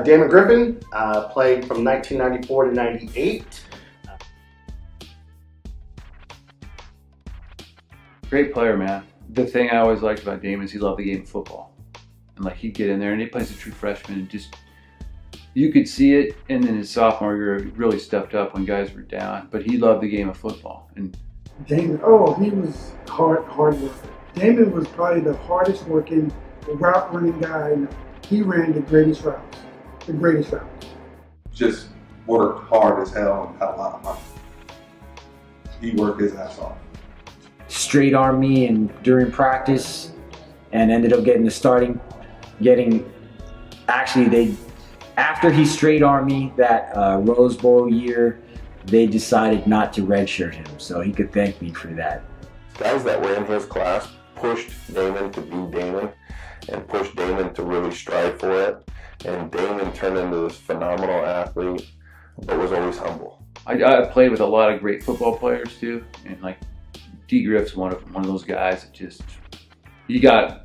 Damon Griffin played from 1994 to 98. Great player, man. The thing I always liked about Damon is he loved the game of football. And like he'd get in there and he plays a true freshman and just, you could see it. And then his sophomore year really stepped up when guys were down, but he loved the game of football. And Damon, he was hard worker. Damon was probably the hardest working route running guy. He ran the greatest routes. Just worked hard as hell and had a lot of money. He worked his ass off. Straight arm me and during practice, and ended up getting after he straight armed me that Rose Bowl year, they decided not to redshirt him, so he could thank me for that. Guys that were in his class pushed Damon to be Damon and pushed Damon to really strive for it, and Damon turned into this phenomenal athlete, but was always humble. I played with a lot of great football players too, and like D. Griff's one of those guys that just, you don't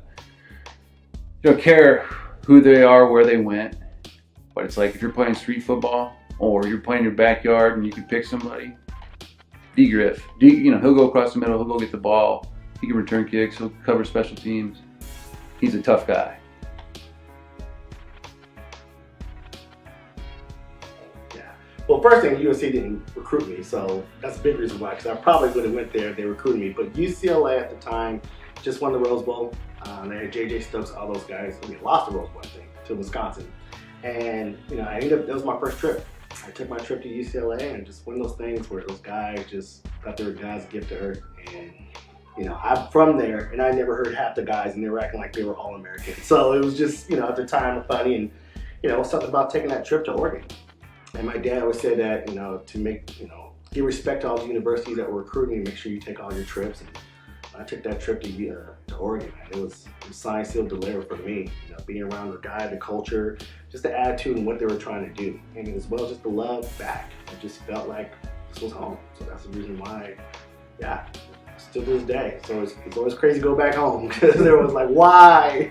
care who they are, where they went, but it's like if you're playing street football or you're playing in your backyard and you can pick somebody, D. Griff, he'll go across the middle, he'll go get the ball, he can return kicks, he'll cover special teams. He's a tough guy. Well, first thing, UNC didn't recruit me, so that's a big reason why, because I probably would have went there if they recruited me. But UCLA at the time just won the Rose Bowl. They had J.J. Stokes, all those guys. Lost the Rose Bowl, I think, to Wisconsin. And, that was my first trip. I took my trip to UCLA, and just one of those things where those guys just thought they were God's gift to earth. And, I'm from there, and I never heard half the guys, and they were acting like they were All-American. So it was just, at the time, funny, and, it was something about taking that trip to Oregon. And my dad always said that, to make, give respect to all the universities that were recruiting, make sure you take all your trips. And I took that trip to Oregon, and it was signed, sealed, delivered for me. Being around the guy, the culture, just the attitude and what they were trying to do. And as well, just the love back. It just felt like this was home. So that's the reason why, still to this day. So it's always crazy to go back home, because there was like, why?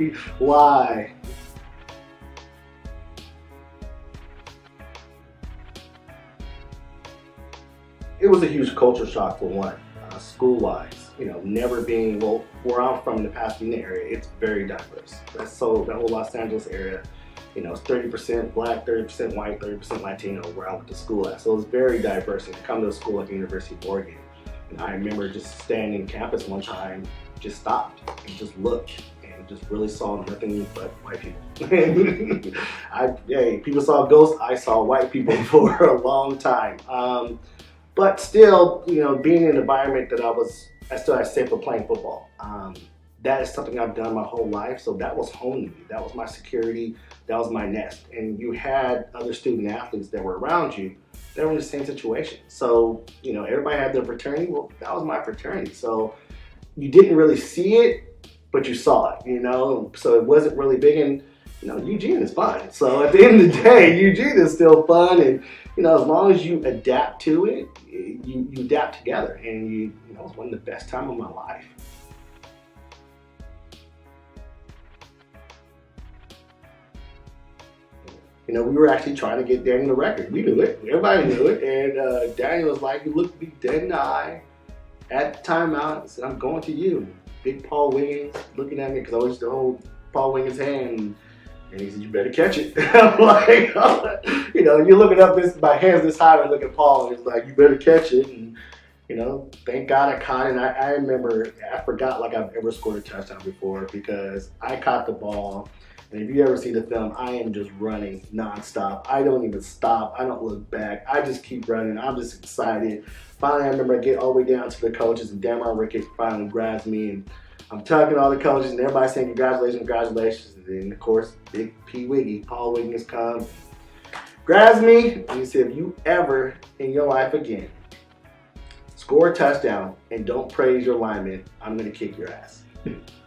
It was a huge culture shock for one, school-wise. Never being, where I'm from, the Pasadena area, it's very diverse. That whole Los Angeles area, it's 30% black, 30% white, 30% Latino where I went to school at. So it's very diverse. And to come to a school like the University of Oregon, and I remember just standing on campus one time, just stopped and just looked and just really saw nothing but white people. People saw ghosts, I saw white people for a long time. But still, being in an environment that I still had safe for playing football. That is something I've done my whole life, so that was home to me. That was my security, that was my nest. And you had other student athletes that were around you that were in the same situation. So, everybody had their fraternity, well, that was my fraternity. So you didn't really see it, but you saw it, so it wasn't really big. And, Eugene is fun. So at the end of the day, Eugene is still fun, and as long as you adapt to it, you adapt together, and it was one of the best times of my life. We were actually trying to get Daniel the record. We knew it. Everybody knew it. And Daniel was like, he looked me dead in the eye at the timeout and said, "I'm going to you." Big Paul Wiggins looking at me, because I used to hold Paul Wiggins' hand. And he said, "You better catch it." I'm like, you're looking up my hands this high and look at Paul, and he's like, "You better catch it." And, thank God I caught it. And I remember, I forgot like I've ever scored a touchdown before, because I caught the ball. And if you ever see the film, I am just running nonstop. I don't even stop. I don't look back. I just keep running. I'm just excited. Finally, I remember I get all the way down to the coaches, and Damon Ricketts finally grabs me, and I'm talking to all the coaches, and everybody's saying, "Congratulations, congratulations." And then, of course, Big P. Wiggy, Paul Wiggins, comes, grabs me, and he said, "If you ever in your life again score a touchdown and don't praise your lineman, I'm going to kick your ass."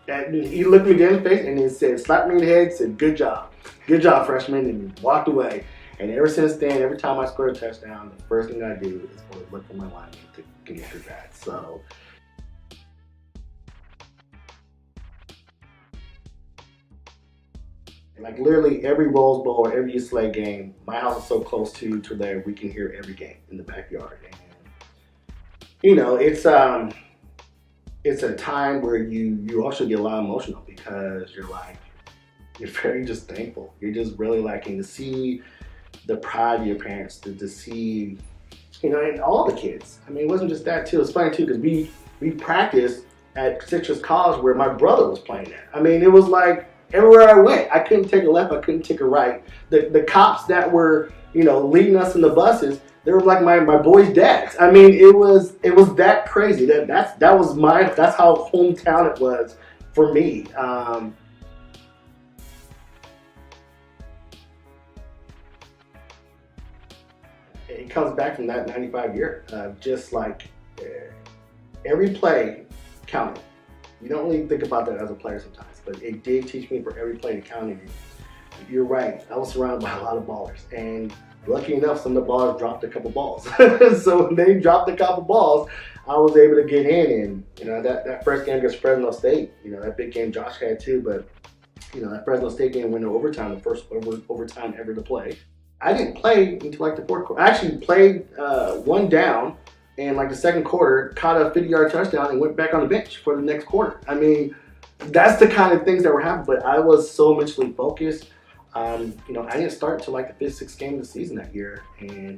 And he looked me dead in the face and then said, slapped me in the head, said, good job, freshman," and walked away. And ever since then, every time I score a touchdown, the first thing I do is go look for my lineman to give me congrats. So. Like literally every Rose Bowl or every UCLA game, my house is so close to there we can hear every game in the backyard. And you know, it's a time where you also get a lot emotional because you're very just thankful. You're just really liking to see the pride of your parents, to see, you know, and all the kids. I mean, it wasn't just that too. It's funny too because we practiced at Citrus College where my brother was playing at. I mean, it was like everywhere I went, I couldn't take a left, I couldn't take a right. The cops that were, you know, leading us in the buses, they were like my boys' dads. I mean, it was that crazy. That's how hometown it was for me. It comes back from that 95 year, just like every play counted. You don't really think about that as a player sometimes, but it did teach me for every play to count. You're right. I was surrounded by a lot of ballers, and lucky enough, some of the ballers dropped a couple balls. So when they dropped a couple balls, I was able to get in. And you know, that first game against Fresno State, you know, that big game Josh had too. But you know, that Fresno State game went to overtime, the first overtime ever to play. I didn't play until like the fourth quarter. I actually played one down, and like the second quarter, caught a 50-yard touchdown and went back on the bench for the next quarter. I mean, that's the kind of things that were happening. But I was so mentally focused. You know, I didn't start until like the fifth, sixth game of the season that year.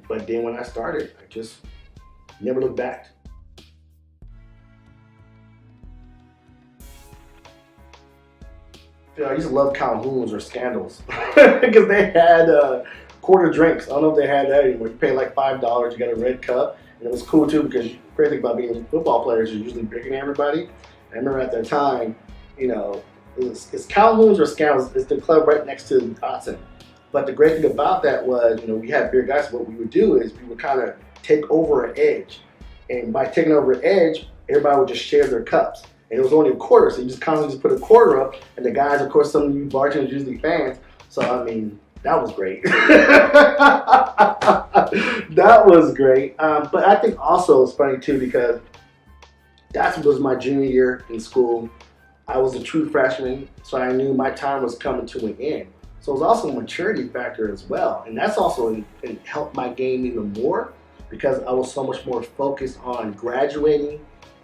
But then when I started, I just never looked back. You know, I used to love Calhoun's or Scandals because they had quarter drinks. I don't know if they had that anymore. You pay like $5, you got a red cup. And it was cool too because the great thing about being football players, you're usually bigger than everybody. And I remember at that time, you know, it's Calhoun's or Scandals. It's the club right next to Dotson. But the great thing about that was, you know, we had beer guys. What we would do is we would kind of take over an edge. And by taking over an edge, everybody would just share their cups. And it was only a quarter, so you just constantly just put a quarter up. And the guys, of course, some of you bartenders usually fans. So, I mean, that was great. That was great. But I think also it's funny too because that was my junior year in school. I was a true freshman, so I knew my time was coming to an end. So it was also a maturity factor as well. And that's also helped my game even more because I was so much more focused on graduating,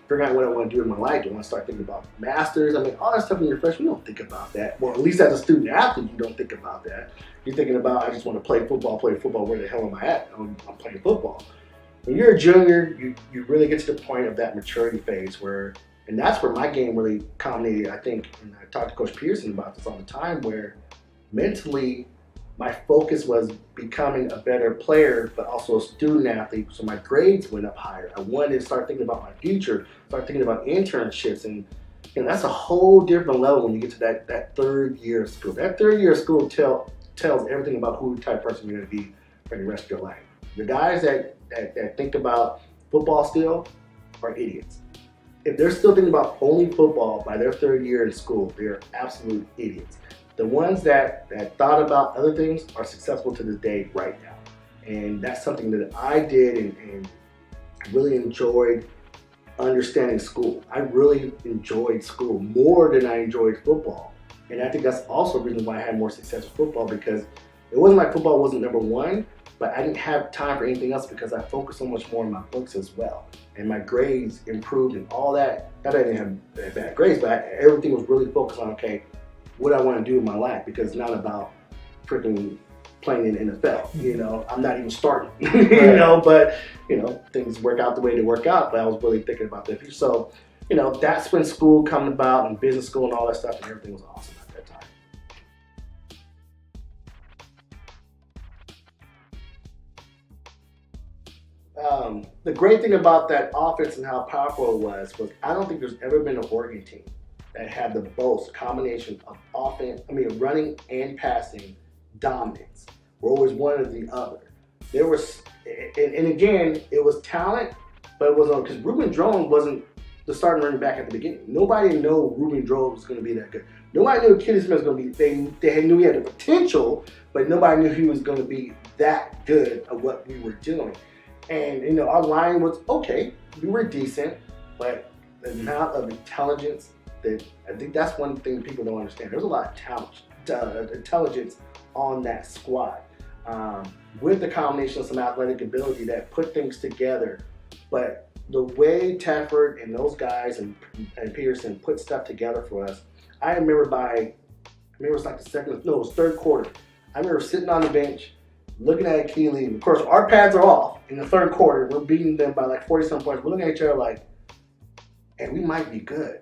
figuring out what I want to do in my life. Do I want to start thinking about masters? I mean, all that stuff when you're a freshman, you don't think about that. Well, at least as a student athlete, you don't think about that. You're thinking about, I just want to play football. Where the hell am I at? I'm playing football. When you're a junior, you really get to the point of that maturity phase where, and that's where my game really culminated, I think, and I talk to Coach Pearson about this all the time, where mentally my focus was becoming a better player, but also a student athlete, so my grades went up higher. I wanted to start thinking about my future, start thinking about internships, and you know, that's a whole different level when you get to that third year of school. That third year of school tells everything about who type of person you're going to be for the rest of your life. The guys that think about football still are idiots. If they're still thinking about only football by their third year in school, they're absolute idiots. The ones that thought about other things are successful to this day right now. And that's something that I did and really enjoyed understanding school. I really enjoyed school more than I enjoyed football. And I think that's also the reason why I had more success with football, because it wasn't like football wasn't number one, but I didn't have time for anything else because I focused so much more on my books as well. And my grades improved and all that. Not that I didn't have bad grades, but everything was really focused on, okay, what I want to do in my life, because it's not about freaking playing in the NFL. You know, I'm not even starting, you know, but, you know, things work out the way they work out, but I was really thinking about the future. So, you know, that's when school coming about and business school and all that stuff, and everything was awesome at that time. The great thing about that offense and how powerful it was I don't think there's ever been an Oregon team that had the most combination of running and passing dominance. We're always one or the other. There was, and again, it was talent, but it wasn't, because Ruben Drone wasn't the starting running back at the beginning. Nobody knew Ruben Drone was going to be that good. Nobody knew Kenny Smith was going to be, they knew he had the potential, but nobody knew he was going to be that good at what we were doing. And, you know, our line was okay. We were decent, but the amount of intelligence, I think that's one thing people don't understand. There's a lot of talent intelligence on that squad, with the combination of some athletic ability that put things together. But the way Tedford and those guys and Peterson put stuff together for us, I remember it was like it was third quarter. I remember sitting on the bench, looking at Keely. Of course, our pads are off in the third quarter. We're beating them by like 40-some points. We're looking at each other like, and we might be good.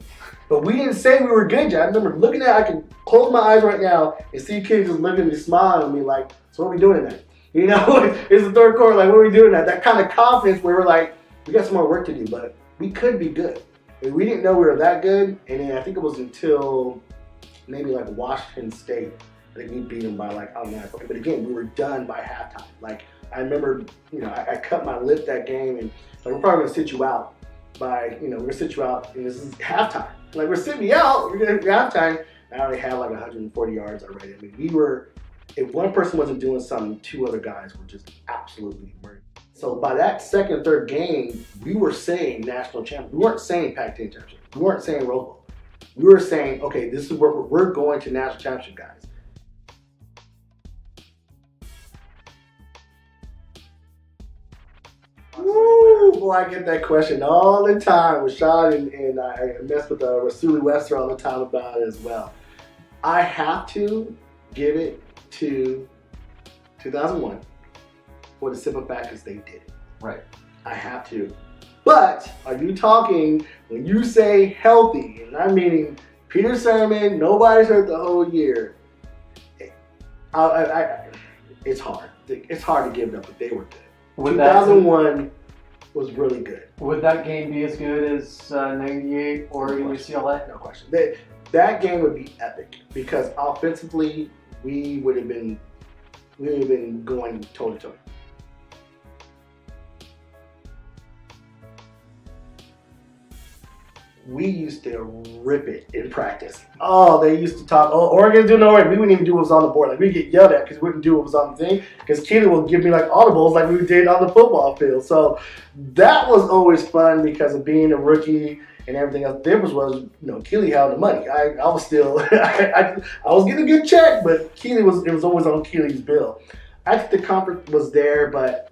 But we didn't say we were good yet. I remember looking at, I can close my eyes right now and see kids just looking at me, smiling at me like, so what are we doing tonight? You know, it's the third quarter, like, what are we doing tonight? That kind of confidence where we're like, we got some more work to do, but we could be good. And we didn't know we were that good. And then I think it was until maybe like Washington State, I think we beat them by like, I don't know. But again, we were done by halftime. Like, I remember, I cut my lip that game, and like, we're probably going to sit you out by, we're going to sit you out, and this is halftime. Like, we're sitting you out, we're going to halftime. I already had like 140 yards already. I mean, if one person wasn't doing something, two other guys were just absolutely murdered. So by that second, third game, we were saying national champion. We weren't saying Pac-10 championship. We weren't saying Rose Bowl. We were saying, okay, this is where we're going to national championship, guys. Woo! Boy, I get that question all the time. Rashad and I mess with Rasuli Wester all the time about it as well. I have to give it to 2001 for the simple fact is they did it. Right. I have to. But are you talking, when you say healthy, and I'm meaning Peter Sermon, nobody's hurt the whole year, it's hard. It's hard to give it up, but they were good. 2001 was really good. Would that game be as good as 98 Oregon UCLA? No question. That game would be epic because offensively we would have been going toe to toe. We used to rip it in practice. Oh, they used to talk, oh, Oregon's doing all right. We wouldn't even do what was on the board. Like, we'd get yelled at because we wouldn't do what was on the thing. Because Keely would give me like audibles like we did on the football field. So that was always fun because of being a rookie and everything else. The difference was, Keely had the money. I was still, I was getting a good check, but it was always on Keely's bill. I think the comfort was there, but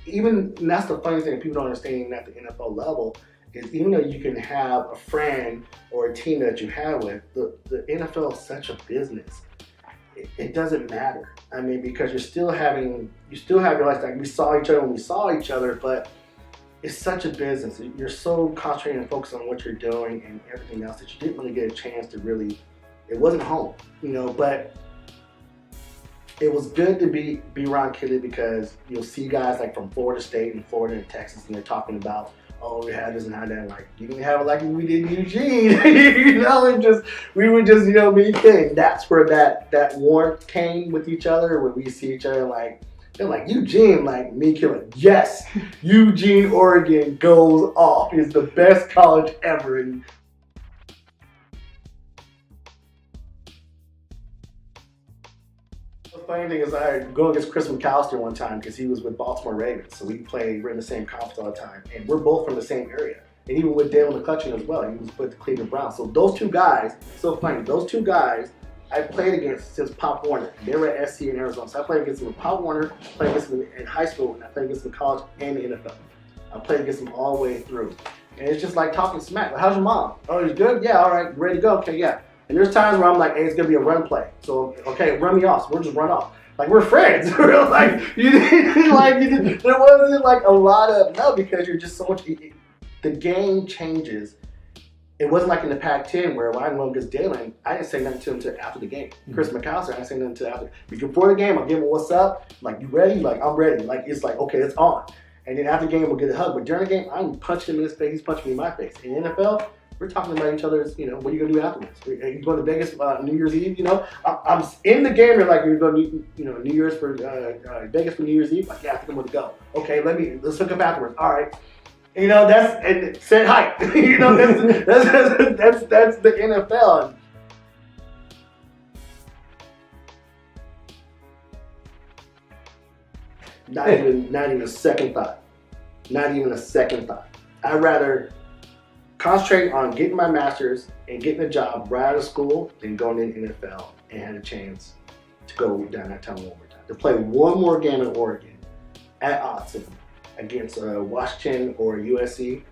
and that's the funny thing people don't understand at the NFL level, is even though you can have a friend or a team that you have with, the NFL is such a business. It doesn't matter. I mean, because you still have your life. Like, we saw each other when we saw each other, but it's such a business. You're so concentrated and focused on what you're doing and everything else that you didn't really get a chance to really, it wasn't home, but it was good to be around Kelly because you'll see guys like from Florida State and Florida and Texas, and they're talking about, oh, we had this and had that. Like, you didn't have it like we did in Eugene, we would just, be king. That's where that warmth came with each other, when we see each other like, they're like, Eugene, like me killing. Yes, Eugene, Oregon goes off. It's the best college ever. And the funny thing is, I go against Chris McAllister one time because he was with Baltimore Ravens. So we're in the same conference all the time. And we're both from the same area. And even with Dale McCutcheon as well, he was with the Cleveland Browns. So those two guys, so funny, those two guys I played against since Pop Warner. They were at SC in Arizona. So I played against them with Pop Warner, played against them in high school, and I played against them in college and the NFL. I played against them all the way through. And it's just like talking smack. Like, how's your mom? Oh, he's good? Yeah, all right, ready to go? Okay, yeah. And there's times where I'm like, hey, it's going to be a run play. So, okay, run me off. So we'll just run off. Like, we're friends. We're like, there wasn't like a lot of, no, because you're just so much, the game changes. It wasn't like in the Pac-10 where when I went against Dalen, I didn't say nothing to him until after the game. Chris McAllister, I didn't say nothing until after. Before the game, I'll give him what's up. Like, you ready? Like, I'm ready. Like, it's like, okay, it's on. And then after the game, we'll get a hug. But during the game, I'm punching him in his face. He's punching me in my face. In the NFL, we're talking about each other's, what are you going to do afterwards? Are you going to Vegas New Year's Eve? I'm in the game. You're like, you're going to, New Year's for Vegas for New Year's Eve? Like, yeah, I think I'm going to go. Okay, let's hook up afterwards. All right. And said hi. That's the NFL. Not even a second thought. Not even a second thought. I'd rather concentrate on getting my master's and getting a job right out of school than going in the NFL and had a chance to go down that tunnel one more time. To play one more game in Oregon at Austin against Washington or USC.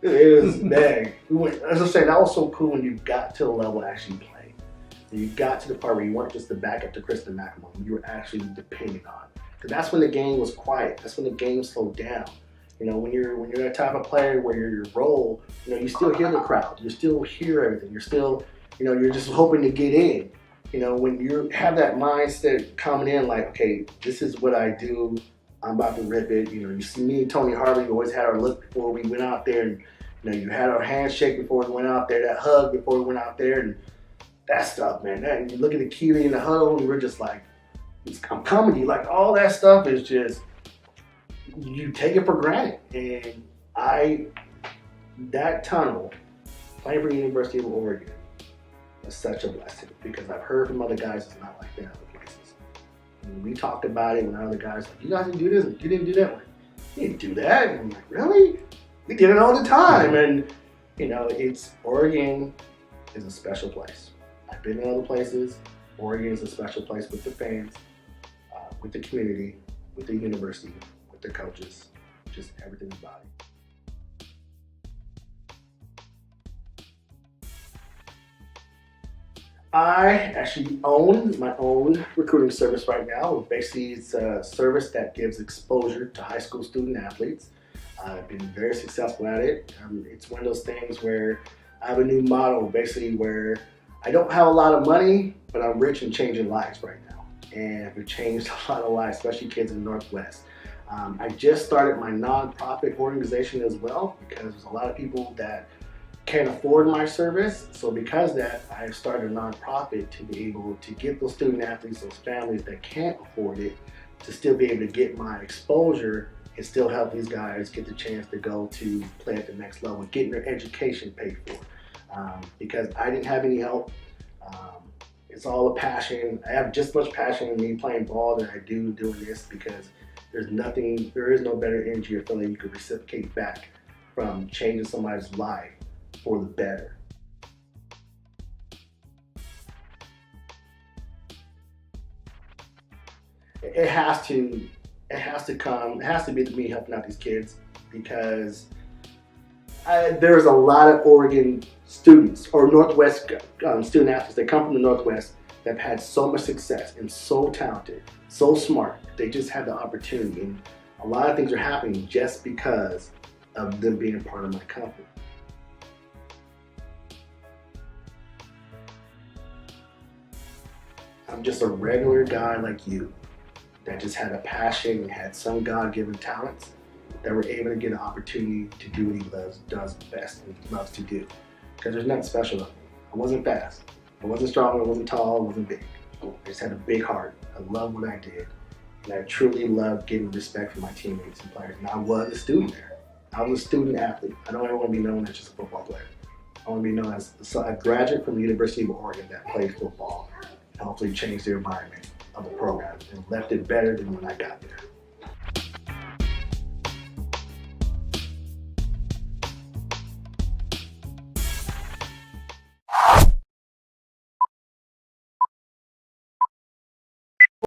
It was big. As I said, that was so cool when you got to the level to actually play. You got to the part where you weren't just the backup to Kristen McElmone. You were actually depending on. Because that's when the game was quiet. That's when the game slowed down. You know, when you're that type of player where your role, you know, you still hear the crowd. You still hear everything. You're still, you know, you're just hoping to get in. You know, when you have that mindset coming in, like, okay, this is what I do. I'm about to rip it. You know, you see me and Tony Harvey, we always had our look before we went out there, and you know, you had our handshake before we went out there, that hug before we went out there, and that stuff, man. And you look at the Keely in the huddle, and we're just like, I'm coming to you. Like, all that stuff is just, you take it for granted. And that tunnel, playing for the University of Oregon, was such a blessing, because I've heard from other guys it's not like that in other places. And we talked about it when other guys like, you guys didn't do this, and you didn't do that one. You didn't do that. And I'm like, really? We did it all the time. And you know, Oregon is a special place. I've been in other places. Oregon is a special place with the fans, with the community, with the university, with the coaches, just everything about it. I actually own my own recruiting service right now. Basically, it's a service that gives exposure to high school student athletes. I've been very successful at it. It's one of those things where I have a new model, basically, where I don't have a lot of money, but I'm rich and changing lives right now. And I've changed a lot of lives, especially kids in the Northwest. I just started my nonprofit organization as well, because there's a lot of people that can't afford my service. So because of that, I've started a nonprofit to be able to get those student athletes, those families that can't afford it, to still be able to get my exposure and still help these guys get the chance to go to play at the next level, getting their education paid for. Because I didn't have any help. It's all a passion. I have just as much passion in me playing ball than I do doing this, because there is no better energy or feeling you could reciprocate back from changing somebody's life for the better. It has to be me helping out these kids, because there's a lot of Oregon students or Northwest student athletes that come from the Northwest that have had so much success and so talented, so smart. They just had the opportunity, and a lot of things are happening just because of them being a part of my company. I'm just a regular guy like you that just had a passion and had some God-given talents that were able to get an opportunity to do what he does best and loves to do. Because there's nothing special about me. I wasn't fast. I wasn't strong. I wasn't tall. I wasn't big. I just had a big heart. I love what I did. And I truly love getting respect from my teammates and players. And I was a student there. I was a student athlete. I don't ever want to be known as just a football player. I want to be known as a graduate from the University of Oregon that played football and hopefully changed the environment of the program and left it better than when I got there.